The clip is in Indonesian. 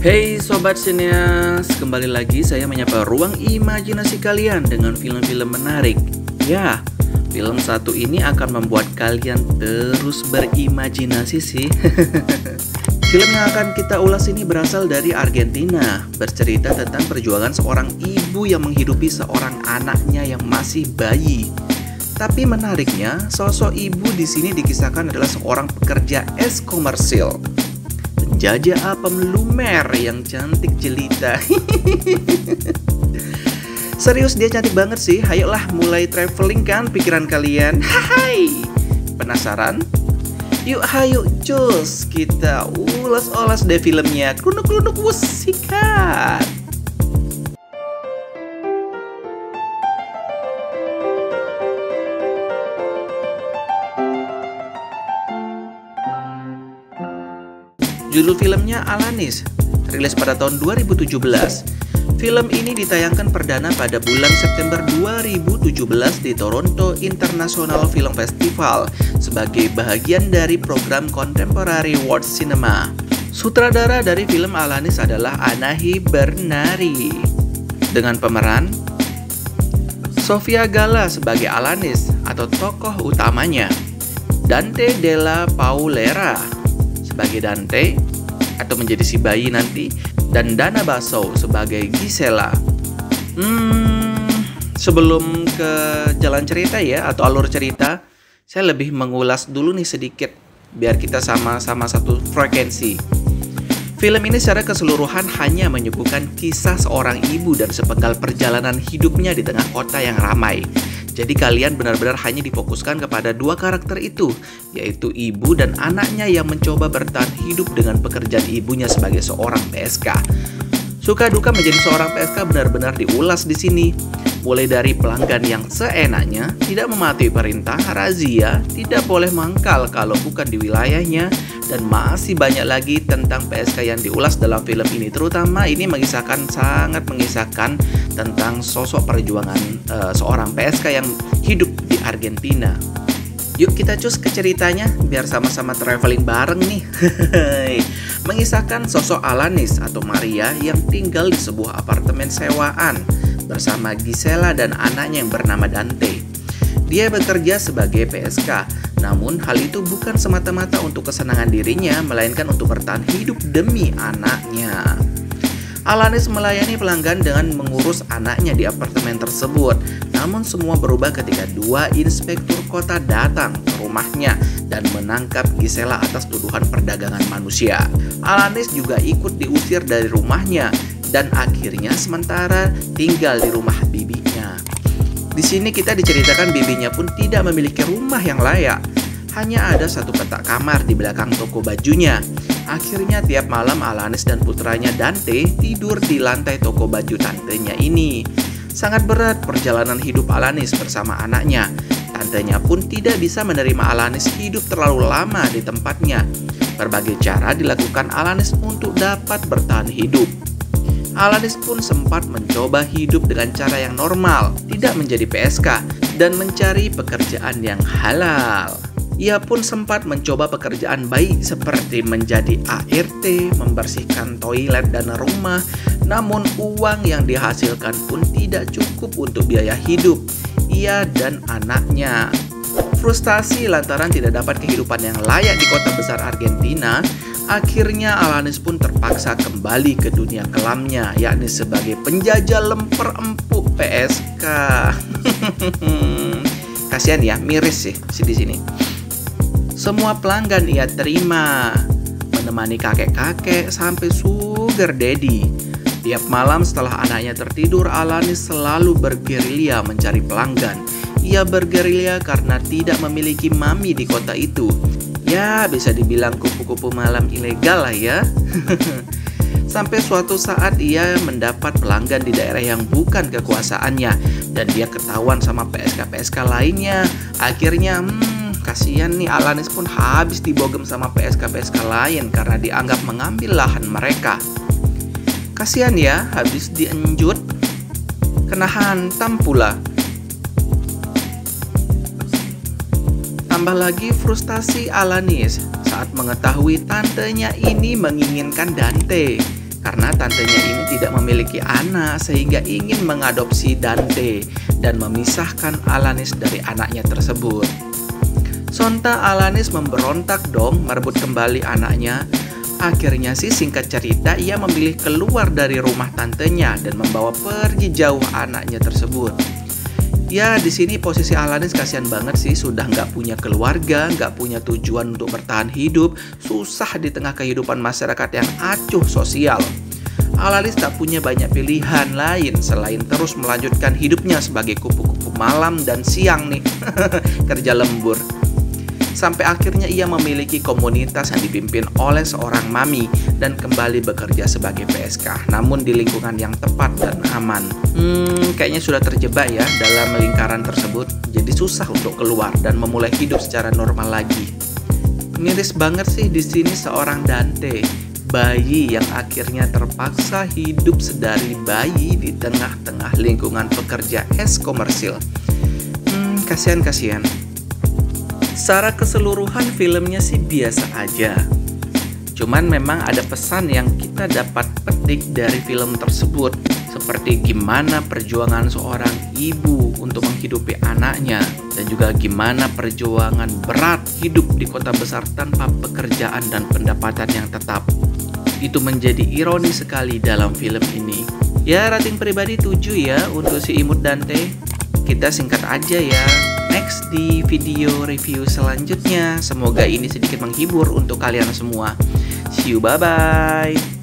Hey Sobat Sineas, kembali lagi saya menyapa ruang imajinasi kalian dengan film-film menarik. Ya, film satu ini akan membuat kalian terus berimajinasi sih. Film yang akan kita ulas ini berasal dari Argentina, bercerita tentang perjuangan seorang ibu yang menghidupi seorang anaknya yang masih bayi. Tapi menariknya, sosok ibu di sini dikisahkan adalah seorang pekerja es komersil. Penjajah apem lumer yang cantik jelita. Serius dia cantik banget sih. Ayolah mulai traveling kan pikiran kalian. Hai, penasaran? Yuk hayu cus, kita ulas-ulas deh filmnya. Klunuk-klunuk wusikat. Judul filmnya Alanis, rilis pada tahun 2017. Film ini ditayangkan perdana pada bulan September 2017 di Toronto International Film Festival sebagai bahagian dari program Contemporary World Cinema. Sutradara dari film Alanis adalah Anahi Bernari dengan pemeran Sofia Gala sebagai Alanis atau tokoh utamanya, Dante Della Paulera sebagai Dante atau menjadi si bayi nanti, dan Dana Basso sebagai Gisela. Sebelum ke jalan cerita ya atau alur cerita, saya lebih mengulas dulu nih sedikit biar kita sama-sama satu frekuensi. Film ini secara keseluruhan hanya menyuguhkan kisah seorang ibu dan sepenggal perjalanan hidupnya di tengah kota yang ramai. Jadi kalian benar-benar hanya difokuskan kepada dua karakter itu, yaitu ibu dan anaknya yang mencoba bertahan hidup dengan pekerjaan ibunya sebagai seorang PSK. Suka duka menjadi seorang PSK benar-benar diulas di sini. Mulai dari pelanggan yang seenaknya, tidak mematuhi perintah, razia, tidak boleh mangkal kalau bukan di wilayahnya, dan masih banyak lagi tentang PSK yang diulas dalam film ini. Terutama ini sangat mengisahkan tentang sosok perjuangan seorang PSK yang hidup di Argentina. Yuk kita cus ke ceritanya biar sama-sama traveling bareng nih. Mengisahkan sosok Alanis atau Maria yang tinggal di sebuah apartemen sewaan bersama Gisela dan anaknya yang bernama Dante. Dia bekerja sebagai PSK, namun hal itu bukan semata-mata untuk kesenangan dirinya, melainkan untuk bertahan hidup demi anaknya. Alanis melayani pelanggan dengan mengurus anaknya di apartemen tersebut. Namun semua berubah ketika dua inspektur kota datang ke rumahnya dan menangkap Gisela atas tuduhan perdagangan manusia. Alanis juga ikut diusir dari rumahnya dan akhirnya sementara tinggal di rumah bibinya. Di sini kita diceritakan bibinya pun tidak memiliki rumah yang layak. Hanya ada satu petak kamar di belakang toko bajunya. Akhirnya tiap malam Alanis dan putranya Dante tidur di lantai toko baju tantenya ini. Sangat berat perjalanan hidup Alanis bersama anaknya. Tantenya pun tidak bisa menerima Alanis hidup terlalu lama di tempatnya. Berbagai cara dilakukan Alanis untuk dapat bertahan hidup. Alanis pun sempat mencoba hidup dengan cara yang normal, tidak menjadi PSK, dan mencari pekerjaan yang halal. Ia pun sempat mencoba pekerjaan baik seperti menjadi ART, membersihkan toilet dan rumah, namun uang yang dihasilkan pun tidak cukup untuk biaya hidup ia dan anaknya. Frustasi lantaran tidak dapat kehidupan yang layak di kota besar Argentina, akhirnya Alanis pun terpaksa kembali ke dunia kelamnya, yakni sebagai penjajah lemper empuk PSK. Kasihan ya, miris sih di sini. Semua pelanggan ia terima, menemani kakek-kakek sampai sugar daddy. Tiap malam setelah anaknya tertidur, Alanis selalu bergerilya mencari pelanggan. Ia bergerilya karena tidak memiliki mami di kota itu. Ya, bisa dibilang kupu-kupu malam ilegal lah ya. Sampai suatu saat ia mendapat pelanggan di daerah yang bukan kekuasaannya, dan dia ketahuan sama PSK-PSK lainnya. Akhirnya, kasihan nih Alanis pun habis dibogem sama PSK-PSK lain karena dianggap mengambil lahan mereka. Kasihan ya, habis dienjut, kena hantam pula. Tambah lagi frustasi Alanis saat mengetahui tantenya ini menginginkan Dante. karena tantenya ini tidak memiliki anak sehingga ingin mengadopsi Dante dan memisahkan Alanis dari anaknya tersebut. Sonta Alanis memberontak dong merebut kembali anaknya. Akhirnya sih singkat cerita ia memilih keluar dari rumah tantenya dan membawa pergi jauh anaknya tersebut. Ya, di sini posisi Alanis kasihan banget sih, sudah nggak punya keluarga, nggak punya tujuan untuk bertahan hidup, susah di tengah kehidupan masyarakat yang acuh sosial. Alanis tak punya banyak pilihan lain selain terus melanjutkan hidupnya sebagai kupu-kupu malam dan siang nih, kerja lembur. Sampai akhirnya ia memiliki komunitas yang dipimpin oleh seorang mami dan kembali bekerja sebagai PSK, namun di lingkungan yang tepat dan aman. Kayaknya sudah terjebak ya dalam lingkaran tersebut, jadi susah untuk keluar dan memulai hidup secara normal lagi. Miris banget sih di sini seorang Dante, bayi yang akhirnya terpaksa hidup sedari bayi di tengah-tengah lingkungan pekerja es komersil. Kasihan. Secara keseluruhan filmnya sih biasa aja. Cuman memang ada pesan yang kita dapat petik dari film tersebut, seperti gimana perjuangan seorang ibu untuk menghidupi anaknya, dan juga gimana perjuangan berat hidup di kota besar tanpa pekerjaan dan pendapatan yang tetap. Itu menjadi ironi sekali dalam film ini. Ya, rating pribadi 7 ya untuk si imut Dante. Kita singkat aja ya. Next di video review selanjutnya. Semoga ini sedikit menghibur untuk kalian semua. See you, bye-bye.